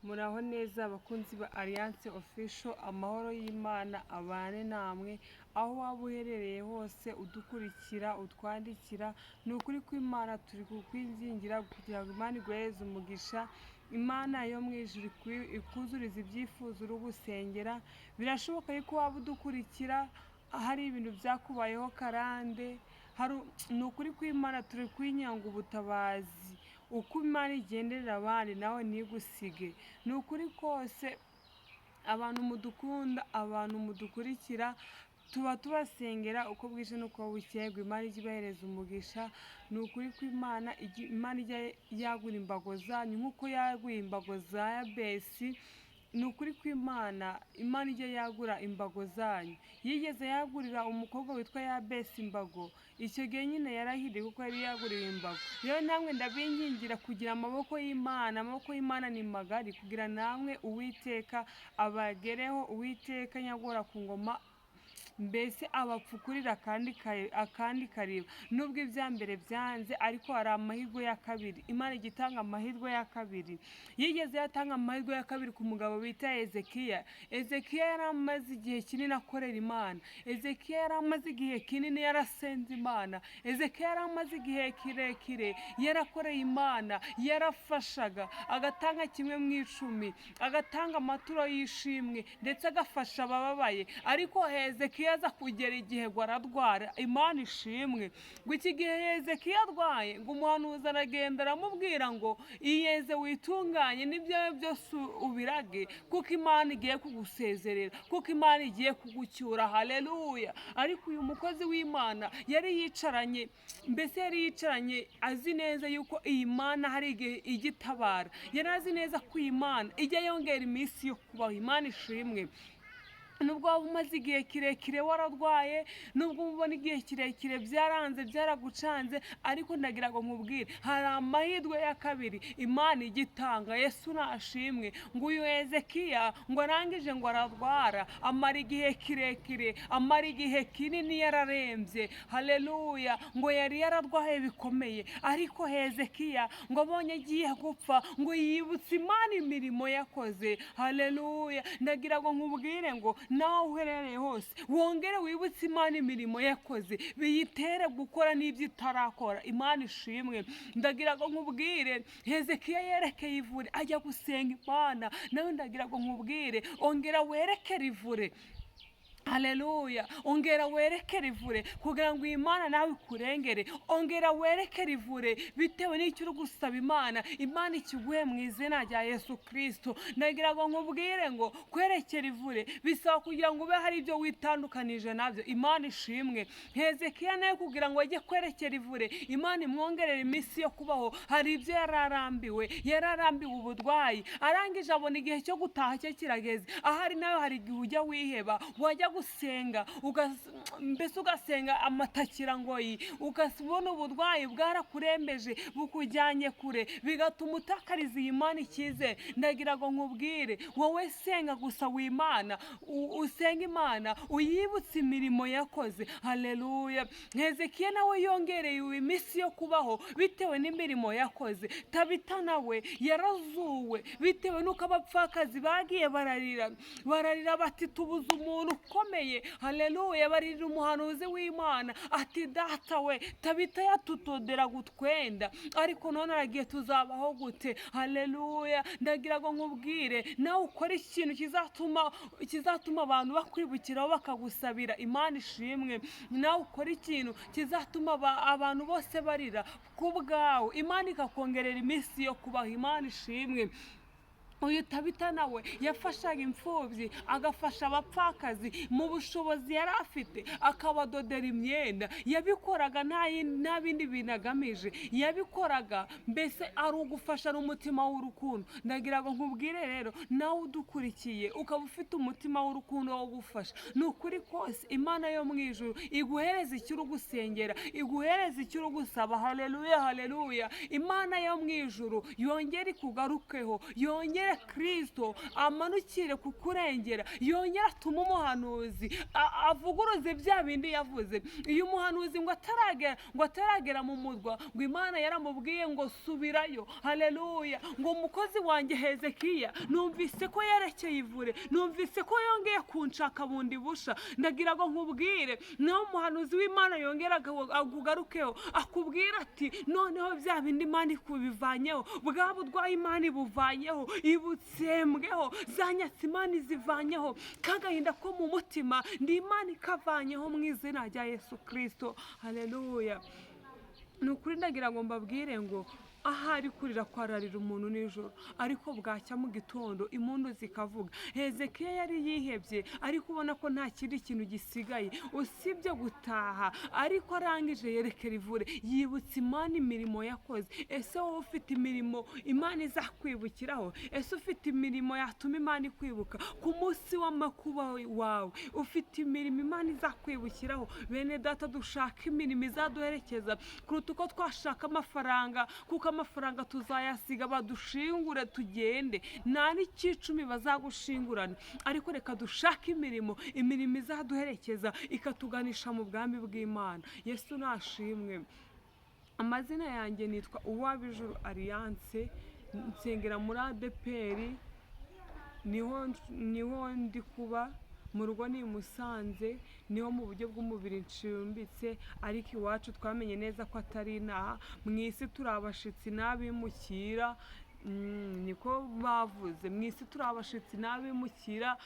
Muraho neza abakunzi ba Alliance Official, amahoro y'Imana abane namwe aho waba uherereye hose udukurikira utwandikira. Ni ukuri kw'Imana turi kukwingingira kugira ngo Imana iguhereze umugisha. Imana yo mu ijuru ikuzuriza ibyifuzo uri gusengera. Birashoboka yuko waba udukurikira hari ibintu byakubayeho karande. Ni ukuri kw'Imana turi kwinyanga ubutabazi. Uko Imana igenderera abandi nawe ntigusige. Ni ukuri kose abantu mudukunda, abantu mudukurikira, tuba tubasengera uko bwije n'uko bukeye, Imana ijya ibahereza umugisha. Ni ukuri kw'Imana ijya yagura imbago zanyu nk'uko yaguye imbago za Yabesi. Ni ukuri kw'Imana ijya yagura imbago zanyu. Yigeze yagurira umukobwa witwa Yabesi imbago, icyo gihe nyine yarahiriye kuko yari yaguriwe imbago. Rero namwe ndabingingira kugira amaboko y'Imana ni magari, kugira namwe Uwiteka abagereho, Uwiteka nyagora ku ngoma, mbese abapfukurira akandi kariba. Nubwo ibya mbere byanze, ariko hari amahirwe ya kabiri. Imana ijya itanga amahirwe ya kabiri. Yigeze yatanga amahirwe ya kabiri ku mugabo bita Ezekiya. Ezekiya yari amaze igihe kinini akorera Imana. Ezekiya yari amaze igihe kinini yarasenze Imana. Ezekiya yari amaze igihe kirekire yarakoreye Imana, yarafashaga, agatanga 1/10, agatanga amaturo y'ishimwe, ndetse agafasha abababaye. Ariko Hezekiya aza kugera igihe ngo aradwara. Imana ishimwe ngo iki gihe Hezekiya arwaye, ngo umuhanuzi aragenda aramubwira ngo iyeze witunganye n'ibyawe byose ubirage, kuko Imana igiye kugusezerera, kuko Imana igiye kugucyura. Haleluya! Ariko uyu mukozi w'Imana yari yicaranye azi neza yuko iyi Mana hari igihe igitabara. Yari azi neza ko iyi Mana ijya yongera iminsi yo kubaho. Imana ishimwe. Nubwo waba umaze igihe kirekire wararwaye, nubwo mubona igihe kirekire byaranze byaragucanze, ariko ndagira ngo nkubwire hari amahirwe ya kabiri Imana igitanga. Yesu nashimwe. Ngo uyu Hezekiya ngo arangije ngo ararwara, amara igihe kirekire, amara igihe kinini yararembye. Haleluya! Ngo yari yararwaye bikomeye, ariko Hezekiya ngo abonye agiye gupfa, ngo yibutse Imana imirimo yakoze. Haleluya! Ndagira ngo nkubwire ngo nawe uherereye hose wongere wibutse Imana imirimo yakoze, biyitere gukora n'ibyo itarakora. Imana ishimwe. Ndagira ngo nkubwire Hezekiya yerekeye ivure ajya gusenga Imana. Nawe ndagira ngo nkubwire ongera werekere ivure. Haleluya! Ongera werekere ivure kugira ngo Imana nawe ikurengere. Ongera werekere ivure bitewe n'icyo uri gusaba Imana, Imana ikiguhe mu izina rya Yesu Kristo. Ndagira ngo nkubwire ngo kwerekera ivure bisaba kugira ngo ube hari ibyo witandukanije nabyo. Imana ishimwe. Hezekiya nawe kugira ngo ajye kwerekera ivure, Imana imwongerera iminsi yo kubaho, hari ibyo yararambiwe uburwayi. Arangije abona igihe cyo gutaha cye kirageze. Ahari nawe hari igihe ujya wiheba, wajya gusenga mbese ugasenga amatakira ngoyi, ukabona uburwayi bwarakurembeje bukujyanye kure, bigatuma utakariza iyi Mana ikize. Ndagira ngo nkubwire wowe senga gusa w'Imana, usenga Imana uyibutse imirimo yakoze. Haleluya! Hezekiya nawe yongereye iminsi yo kubaho bitewe n'imirimo yakoze. Tabita nawe yarazuwe bitewe n'uko abapfakazi bagiye bararira bati tubuze umuntu ukomeye. Haleluya! Barira umuhanuzi w'Imana ati data we, Tabita yatutodera gutwenda, ariko none aragiye tuzabaho gute? Haleluya! Ndagira ngo nkubwire nawe ukora ikintu kizatuma abantu bakwibukiraho bakagusabira. Imana ishimwe. Nawe ukora ikintu kizatuma abantu bose barira ku bwawe, Imana ikakongerera iminsi yo kubaho. Imana ishimwe. Uyu Tabita nawe yafashaga imfubyi, agafasha abapfakazi mu bushobozi yari afite, akabadodera imyenda. Yabikoraga nta bindi bintu agamije, yabikoraga mbese ari ugufasha n'umutima w'urukundo. Ndagira ngo nkubwire rero nawe udukurikiye ukaba ufite umutima w'urukundo wo gufasha, ni ukuri kose Imana yo mu ijuru iguhereza icyo uri gusengera, iguhereza icyo uri gusaba. Haleluya! Haleluya! Imana yo mu ijuru yongere ikugarukeho, yongere wongere Kristo amanukire kukurengera, yongere atume umuhanuzi avuguruze bya bindi yavuze. Iyo umuhanuzi ngo ataragera mu murwa, ngo Imana yaramubwiye ngo subirayo. Haleluya. Ngo umukozi wanjye Hezekiya numvise ko yerekeye ivure, numvise ko yongeye kunshaka bundi busha. Ndagira ngo nkubwire, naho umuhanuzi w'Imana yongera akugarukeho akubwira ati noneho bya bindi Imana ikubivanyeho, bwa burwayi Imana ibuvanyeho, ibutsembweho, za nyatsi Imana izivanyeho, kagahinda ko mu mutima ndi Imana ikavanyeho mu izina rya Yesu Kristo. Haleluya. Ni ukuri ndagira ngo mbabwire ngo ahari kurira kwararira umuntu nijoro, ariko bwacya mu gitondo impundu zikavuga. Hezekiya yari yihebye, ariko ubona ko nta kindi kintu gisigaye usibye gutaha, ariko arangije yerekera ivure, yibutsa Imana imirimo yakoze. Ese wowe ufite imirimo Imana izakwibukiraho? Ese ufite imirimo yatuma Imana ikwibuka ku munsi w'amakuba wawe? Ufite imirimo Imana izakwibukiraho? Bene data, dushaka imirimo izaduherekeza kuruta uko twashaka amafaranga, kuko amafaranga tuzayasiga badushingure tugende, nta n'ikicumi bazagushingurana. Ariko reka dushake imirimo izaduherekeza ikatuganisha mu bwami bw'Imana. Yesu nashimwe. Amazina yanjye nitwa Uwabijuru Alliance, nsengera muri ADPR, niho ndi kuba. Mu rugo ni Musanze, niho mu buryo bw'umubiri nshumbitse, ariko iwacu twamenye neza ko atari inaha. Mu isi turi abashitsi n'abimukira, niko bavuze. Mu isi turi abashitsi n'abimukira,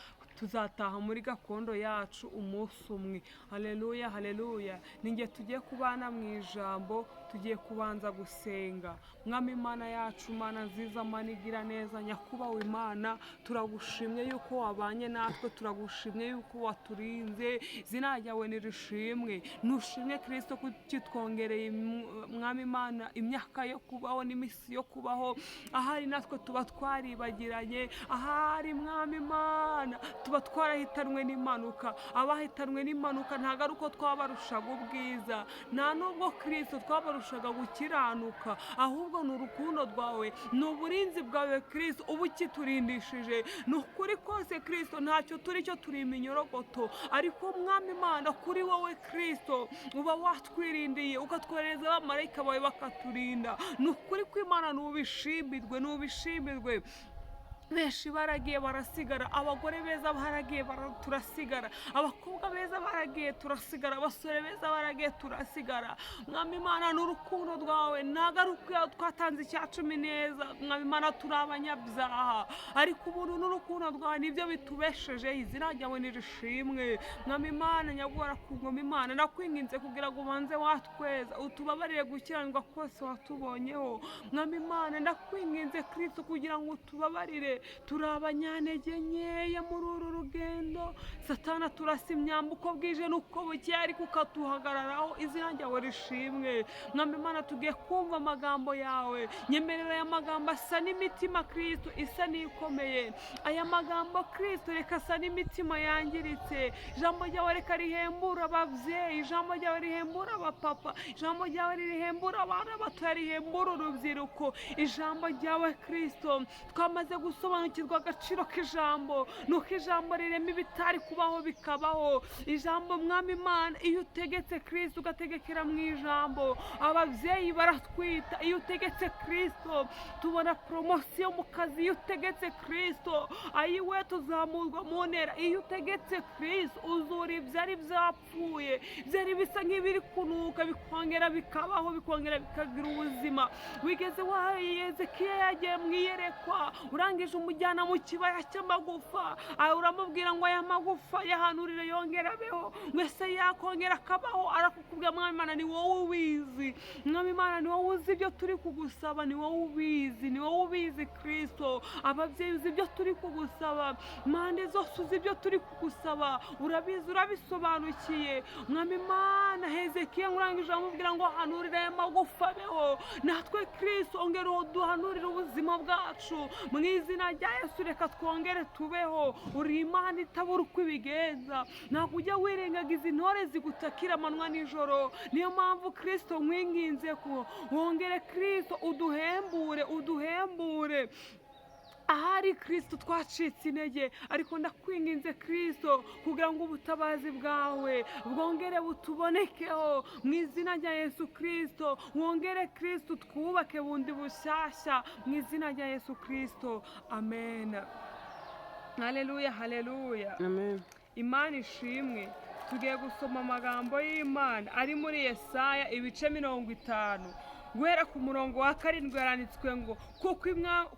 tuzataha muri gakondo yacu umunsi umwe. Haleluya, haleluya. Ninjye tugiye kubana mu ijambo, tugiye kubanza gusenga. Mwami Imana yacu, Mana nziza, Mana igira neza, nyakubahwa Imana, turagushimye yuko wabanye natwe, turagushimye yuko waturinze. Izina ryawe nirishimwe. Nushimwe Kristo kutwongereye Mwami Imana imyaka yo kubaho n'imisi yo kubaho. Ahari natwe tuba twaribagiranye, ahari Mwami Imana tuba twarahitanwe n'impanuka. Abahitanwe n'impanuka ntabwo ari uko twabarushaga ubwiza, nta nubwo Kristo twabarushaga gukiranuka, ahubwo ni urukundo rwawe, ni uburinzi bwawe Kristo uba ukiturindishije. Ni ukuri kose Kristo, ntacyo turi cyo turi iminyorogoto, ariko Mwami Imana kuri wowe Kristo uba watwirindiye, ukatwohereza abamarayika bawe bakaturinda. Ni ukuri ko Imana nubishimirwe, nubishimirwe. Benshi baragiye barasigara, abagore beza baragiye turasigara, abakobwa beza baragiye turasigara, abasore beza baragiye turasigara. Mwami Imana n'urukundo rwawe, ntabwo ari uko twatanze icyacumi neza Mwami Imana, turi abanyabyaha, ariko ubuntu n'urukundo rwawe nibyo bitubesheje. Izina ryawe nirishimwe. Mwami Imana nyagora ku ngoma Imana, nakwinginze kugira ngo ubanze watweza, utubabarire gukiranirwa kose watubonyeho. Mwami Imana ndakwinginze Kristo kugira ngo utubabarire, turi abanyantege nkeya muri uru rugendo. Satana turasa imyamba uko bwije n'uko bukeye, ariko ukatuhagararaho. Izina ryawe rishimwe. Mwami Imana tugiye kumva amagambo yawe, nyemerera aya magambo asa n'imitima Kristo isa n'ikomeye. Aya magambo Kristo reka asa n'imitima yangiritse. Ijambo ryawe reka rihembura ababyeyi, ijambo ryawe rihembura abapapa, ijambo ryawe rihembura abana bato, rihembura urubyiruko. Ijambo ryawe Kristo twamaze gusobanukirwa agaciro k'ijambo, nuko ijambo rirema ibitari kubaho bikabaho. Ijambo Mwami Imana, iyo utegetse Kristo ugategekera mu ijambo, ababyeyi baratwita. Iyo utegetse Kristo tubona promosiyo mu kazi. Iyo utegetse Kristo ayiwe tuzamurwa mu ntera. Iyo utegetse Kristo uzura ibyari byapfuye, byari bisa nk'ibiri kunuka, bikongera bikabaho, bikongera bikagira ubuzima. Wigeze wahaye Hezekiya yagiye mu iyerekwa, urangije umujyana mu kibaya cy'amagufa, uramubwira ngo aya magufa yahanurire yongera abeho, mwese yakongera akabaho. Arakukubwira Mwami Imana ni wowe ubizi. Mwami Imana ni wowe uzi ibyo turi kugusaba, ni wowe ubizi, ni wowe ubizi Kristo. Ababyeyi uzi ibyo turi kugusaba, impande zose uzi ibyo turi kugusaba, urabizi, urabisobanukiye. Mwami Imana Hezekiya urangije amubwira ngo hanurire aya magufa abeho. Natwe Kristo ongera uduhanurire ubuzima bwacu mu izina rya Yesu. Reka twongere tubeho. Uri Imana itabura uko ibigenza, ntabwo ujya wirengagiza intore zigutakira amanywa nijoro. Niyo mpamvu Kristo nkwinginze ko wongere Kristo uduhembure, uduhembure. ahari kirisito twacitse intege, ariko ndakwinginze kirisito kugira ngo ubutabazi bwawe bwongere butubonekeho mu izina rya Yesu kirisito. Wongere kirisito twubake bundi bushyashya mu izina rya Yesu kirisito, amen. Haleluya, haleluya, Amen. Imana ishimwe. Tugiye gusoma amagambo y'Imana ari muri Yesaya ibice 50 guhera ku murongo wa 7 yaranditswe ngo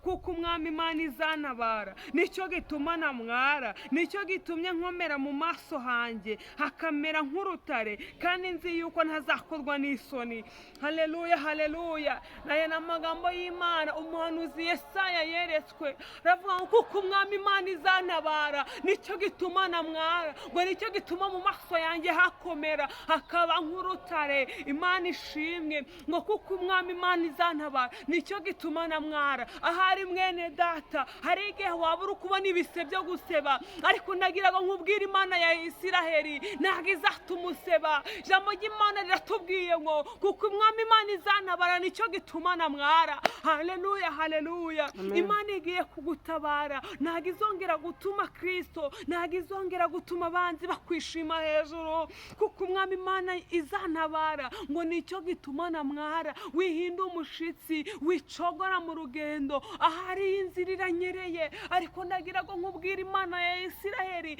kuko umwami Imana izantabara, nicyo gituma namwara, nicyo gitumye nkomera mu maso hanjye hakamera nk'urutare, kandi nzi yuko ntazakorwa n'isoni. Haleluya, haleluya. Naye n'amagambo y'Imana umuhanuzi Yesaya yeretswe, aravuga ngo kuko umwami Imana izantabara, nicyo gituma namwara, ngo nicyo gituma mu maso yanjye hakomera hakaba nk'urutare. Imana ishimwe ngo kuko umwami Imana izantabara, nicyo gituma namwara. Ahari mwene data, hari igihe waba uri kubona ibise byo guseba, ariko ndagira ngo nkubwire Imana ya Isiraheli ntabwo izatuma useba. Ijambo ry'Imana riratubwiye ngo kuko umwami Imana izantabara, nicyo gituma namwara. Haleluya, haleluya. Imana igiye kugutabara, ntabwo izongera gutuma Kristo, ntabwo izongera gutuma abanzi bakwishima hejuru, kuko umwami Imana izantabara, ngo nicyo gituma namwara. Wihinda umushitsi, wicogora mu rugendo, ahari inzira iranyereye, ariko ndagira ngo nkubwire Imana ya Isiraheli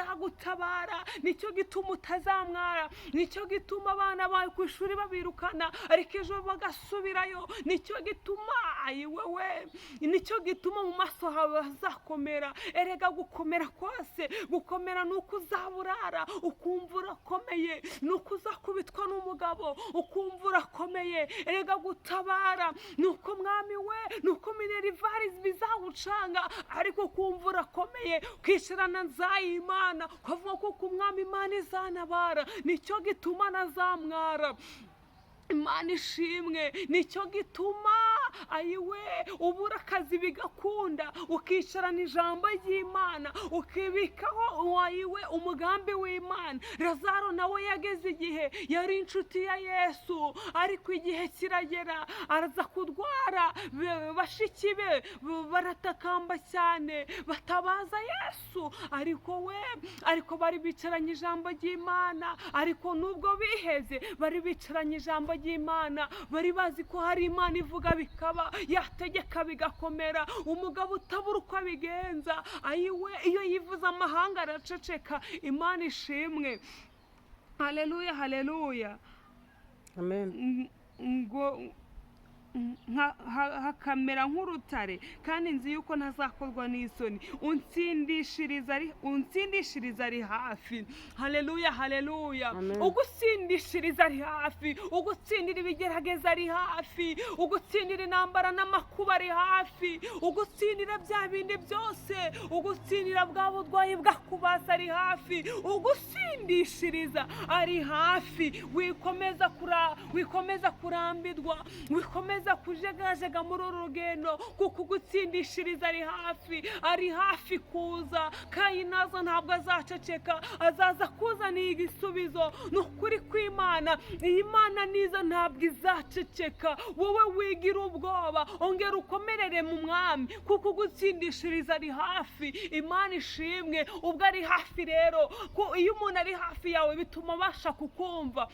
izagutabara, nicyo gituma utazamwara, nicyo gituma abana bawe ku ishuri babirukana ariko ejo bagasubirayo, nicyo gituma ayiwewe, nicyo gituma mu maso hawe hazakomera. Erega gukomera kose, gukomera nuko uzaburara ukumva urakomeye, nuko uzakubitwa n'umugabo ukumva urakomeye. Erega gutabara nuko mwami we, nuko minervari bizagucanga ariko ukumva urakomeye, ukishyirana nzayimana ukavuga kuko umwami Imana izantabara, nicyo gituma nazamwara. Imana ishimwe, nicyo gituma ayiwe ubura akazi bigakunda, ukicarana ijambo ry'Imana, ukibikaho ayiwe umugambi w'Imana. Lazaro nawe yageze igihe yari inshuti ya Yesu, ariko igihe kiragera araza kurwara, bashiki be baratakamba cyane batabaza Yesu, ariko bari bicaranye ijambo ry'Imana. Ariko nubwo biheze, bari bicaranye ijambo ry'Imana, bari bazi ko hari Imana ivuga bikaba, yategeka bigakomera. Umugabo utabura uko abigenza, ayiwe iyo yivuze amahanga araceceka. Imana ishimwe. Haleluya, haleluya. Amen. Ngo hakamera nk'urutare, kandi nzi yuko ntazakorwa n'isoni. Unsindishiriza ari hafi. Haleluya, haleluya. Ugutsindishiriza ari hafi, ugutsindira ibigerageza ari hafi, ugutsindira intambara n'amakuba ari hafi, ugutsindira bya bindi byose, ugutsindira bwa burwayi bwakubasa ari hafi, ugutsindishiriza ari hafi. Wikomeza kurambirwa, wikomeza kujegajega muri uru rugendo, kuko ugutsindishiriza ari hafi kuza. Kandi nazo ntabwo azaceceka, azaza kuzaniye igisubizo. Ni ukuri kw'Imana, iyi Mana niza ntabwo izaceceka. Wowe wigira ubwoba, ongera ukomerere mu mwami, kuko ugutsindishiriza ari hafi. Imana ishimwe. Ubwo ari hafi rero, iyo umuntu ari hafi yawe bituma abasha kukumva.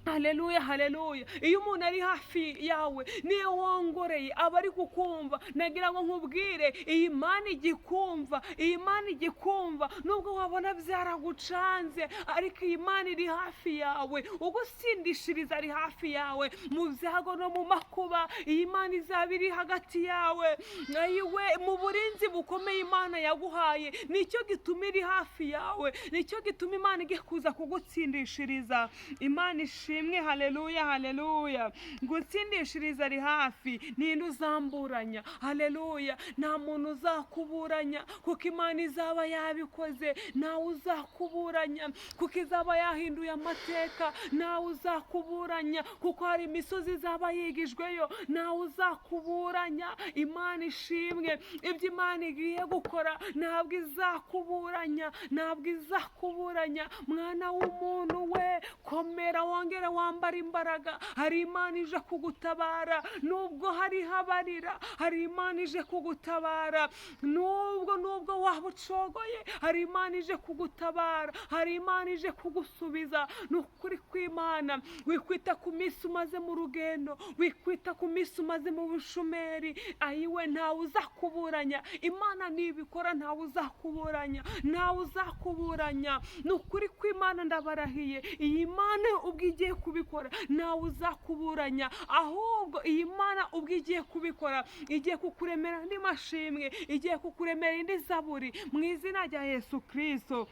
Haleluya, haleluya. Iyo umuntu ari hafi yawe, niyo wongoreye aba ari kukumva. Nagira ngo nkubwire, iyi Mana igikumva, iyi Mana igikumva. Nubwo wabona byaragucanze, ariko iyi Mana iri hafi yawe. Ugutsindishiriza ari hafi yawe mu byago no mu makuba. Iyi Mana izaba iri hagati yawe, ayiwe mu burinzi bukomeye Imana yaguhaye. Nicyo gituma iri hafi yawe, nicyo gituma Imana igiye kuza kugutsindishiriza. Imana ishimwe. Haleluya, haleluya. Gutsindishiriza ari hafi. Ninde uzamburanya? Haleluya. Nta muntu uzakuburanya, kuko Imana izaba yabikoze. Ntawe uzakuburanya, kuko izaba yahinduye amateka. Ntawe uzakuburanya, kuko hari imisozi izaba yigijweyo. Ntawe uzakuburanya. Imana ishimwe. Ibyo Imana igiye gukora ntabwo izakuburanya, ntabwo izakuburanya. Mwana w'umuntu we, komera wongere wongere wambara imbaraga. Hari Imana ije kugutabara nubwo hari habarira, hari Imana ije kugutabara nubwo waba ucogoye, hari Imana ije kugutabara, hari Imana ije kugusubiza. Ni ukuri kw'Imana. Wikwita ku minsi umaze mu rugendo, wikwita ku minsi umaze mu bushomeri. Ayiwe, ntawe uzakuburanya. Imana nibikora ntawe uzakuburanya, ntawe uzakuburanya. Ni ukuri kw'Imana ndabarahiye, iyi Mana ubwo igiye kubikora ntawe uzakuburanya, ahubwo iyi Mana ubwo igiye kubikora igiye kukuremera andi mashimwe, igiye kukuremera indi zaburi mu izina rya Yesu Kristo.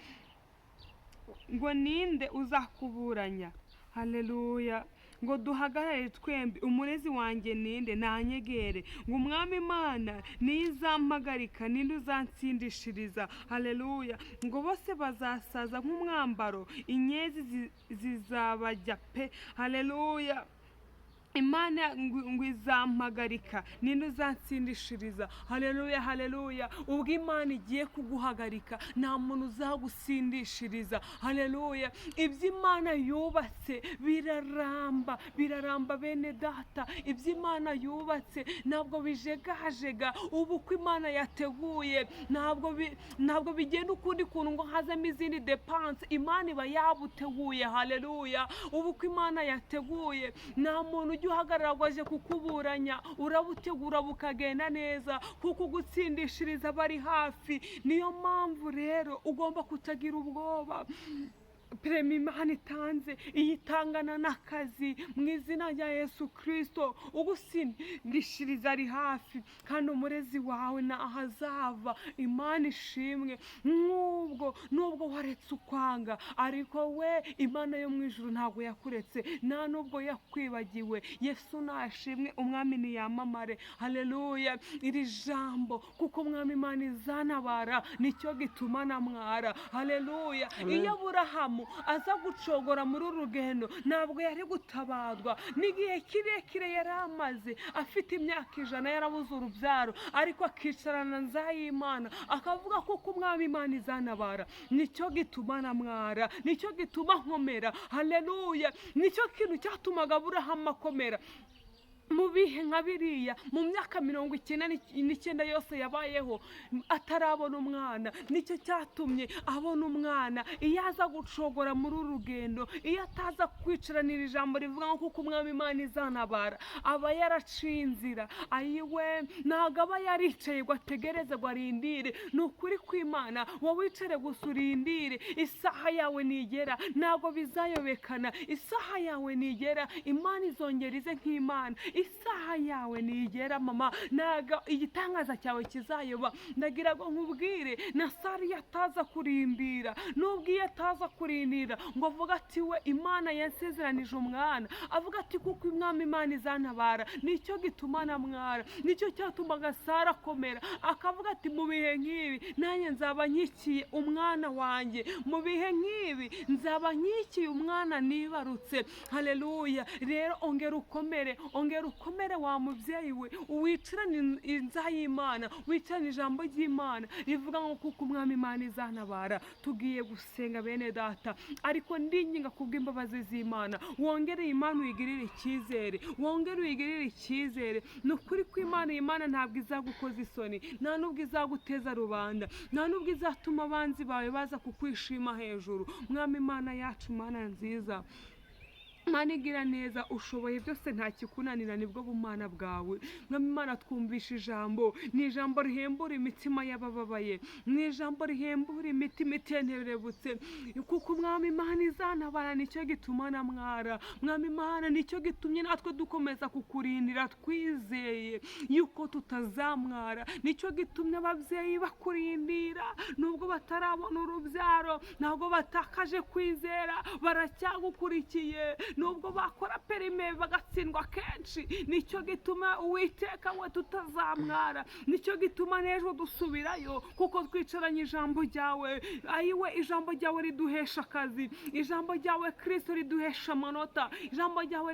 Ngo ninde uzakuburanya? Haleluya. Ngo duhagarare twembi, umurezi wanjye ninde? Nanyegere. Ngo Umwami Imana niyo izampagarika, ninde uzansindishiriza? Haleluya. Ngo bose bazasaza nk'umwambaro, inyezi zizabajya pe. Haleluya. Imana ngo izampagarika, ninde uzansindishiriza? Haleluya, haleluya. Ubwo Imana igiye kuguhagarika nta muntu uzagusindishiriza. Haleluya. Ibyo Imana yubatse biraramba, biraramba bene data. Ibyo Imana yubatse ntabwo bijegajega. Ubukwe Imana yateguye ntabwo bigenda ukundi kuntu ngo hazemo izindi depanse. Imana iba yabuteguye. Haleluya. Ubukwe Imana yateguye nta muntu ujya uhagarara ngo aje kukuburanya. Urabutegura bukagenda neza kuko ugutsindishiriza bari hafi. Niyo mpamvu rero ugomba kutagira ubwoba. Prema Imana itanze, iyitangana n'akazi mu izina rya Yesu Kristo. Ugusindishiriza ari hafi kandi umurezi wawe naho azava. Imana ishimwe. Nubwo waretse ukwanga, ariko we Imana yo mu ijuru ntabwo yakuretse, nta nubwo yakwibagiwe. Yesu nashimwe, umwami niyamamare. Haleluya. Iri jambo kuko umwami Imana izanabara nicyo gituma namwara. Haleluya. Iyo Aburahamu aza gucogora muri uru rugendo ntabwo yari gutabazwa. N'igihe kirekire yari amaze afite imyaka 100 yarabuze urubyaro, ariko akicarana nzayimana akavuga kuko umwami Imana izanabara nicyo gituma namwara, nicyo gituma nkomera. Haleluya. Nicyo kintu cyatumaga Aburahamu akomera mu bihe nka biriya, mu myaka 99 yose yabayeho atarabona umwana. Nicyo cyatumye abona umwana. Iyo aza gucogora muri uru rugendo, iyo ataza kwicaranira ijambo rivuga ngo kuko umwami Imana izanabara, aba yaraciye inzira. Ayiwe, ntabwo aba yaricaye ngo ategereze ngo arindire. Ni ukuri kw'Imana, wowe wicare gusa urindire. Isaha yawe nigera ntabwo bizayobekana. Isaha yawe nigera Imana izongera ize nk'Imana. Isaha yawe nigera mama, naga igitangaza cyawe kizayoba. Ndagira ngo nkubwire, na Sari yataza kurindira, nubwo iyo ataza kurindira ngo avuga ati we Imana yansezeranije umwana, avuga ati kuko umwami Imana izantabara nicyo gituma namwara. Nicyo cyatumaga Sara akomera, akavuga ati mu bihe nk'ibi nanjye nzaba nkikiye umwana wanjye, mu bihe nk'ibi nzaba nkikiye umwana nibarutse. Haleluya. Rero ongera ukomere wa mubyeyi we, wicarane inzayimana, wicarane ijambo ry'Imana rivuga ngo kuko umwami Imana izantabara. Tugiye gusenga bene data, ariko ndinginga kubw'imbabazi z'Imana wongere Imana uyigirire icyizere, wongere uyigirire icyizere. Ni ukuri kw'Imana, Imana ntabwo izagukoza isoni, nta nubwo izaguteza rubanda, nta nubwo izatuma abanzi bawe baza kukwishima hejuru. Mwami Imana yacu, Mana nziza, Mana igira neza, ushoboye byose nta kikunanira, nibwo bumana bwawe. Mwami Imana, twumvisha ijambo, ni ijambo rihembura imitima y'abababaye, ni ijambo rihembura imitima itenebutse, kuko umwami Imana izantabara nicyo gituma namwara. Mwami Imana, nicyo gitumye natwe dukomeza kukurindira twizeye yuko tutazamwara. Nicyo gitumye ababyeyi bakurindira nubwo batarabona urubyaro, ntabwo batakaje kwizera, baracyagukurikiye nubwo bakora perime bagatsindwa kenshi. Nicyo gituma Uwiteka we tutazamwara. Nicyo gituma n'ejo dusubirayo kuko twicaranye ijambo ryawe. Ayiwe, ijambo ryawe riduhesha akazi, ijambo ryawe Kristo riduhesha amanota, ijambo ryawe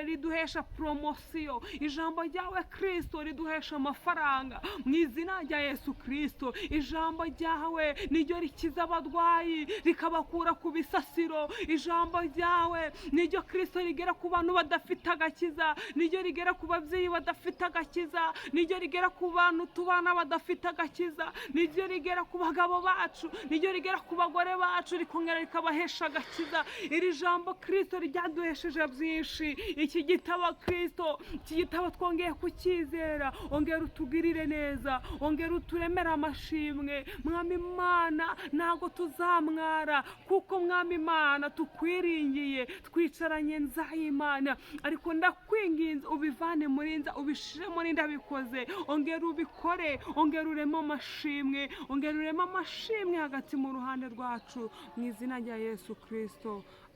riduhesha promosiyo, ijambo ryawe Kristo riduhesha amafaranga mu izina rya Yesu Kristo. Ijambo ryawe niryo rikiza abarwayi rikabakura ku bisasiro. Ijambo ryawe niryo Kristo rigera ku bantu badafite agakiza, niryo rigera ku babyeyi badafite agakiza, niryo rigera ku bantu tubana badafite agakiza, niryo rigera ku bagabo bacu, niryo rigera ku bagore bacu, rikongera rikabahesha agakiza. Iri jambo Kristo ryaduhesheje byinshi. Iki gitabo Kristo, iki gitabo twongeye kucyizera, ongera utugirire neza, ongera uturemere amashimwe. Mwami Imana, ntabwo tuzamwara, kuko Mwami Imana tukwiringiye, twicaranye nzayimana. Ariko ndakwinginze ubivane muri nza, ubishire muri ndabikoze, ongera ubikore, ongera uremo amashimwe, ongera uremo amashimwe hagati mu ruhande rwacu, mu izina rya Yesu Kristo,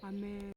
amen.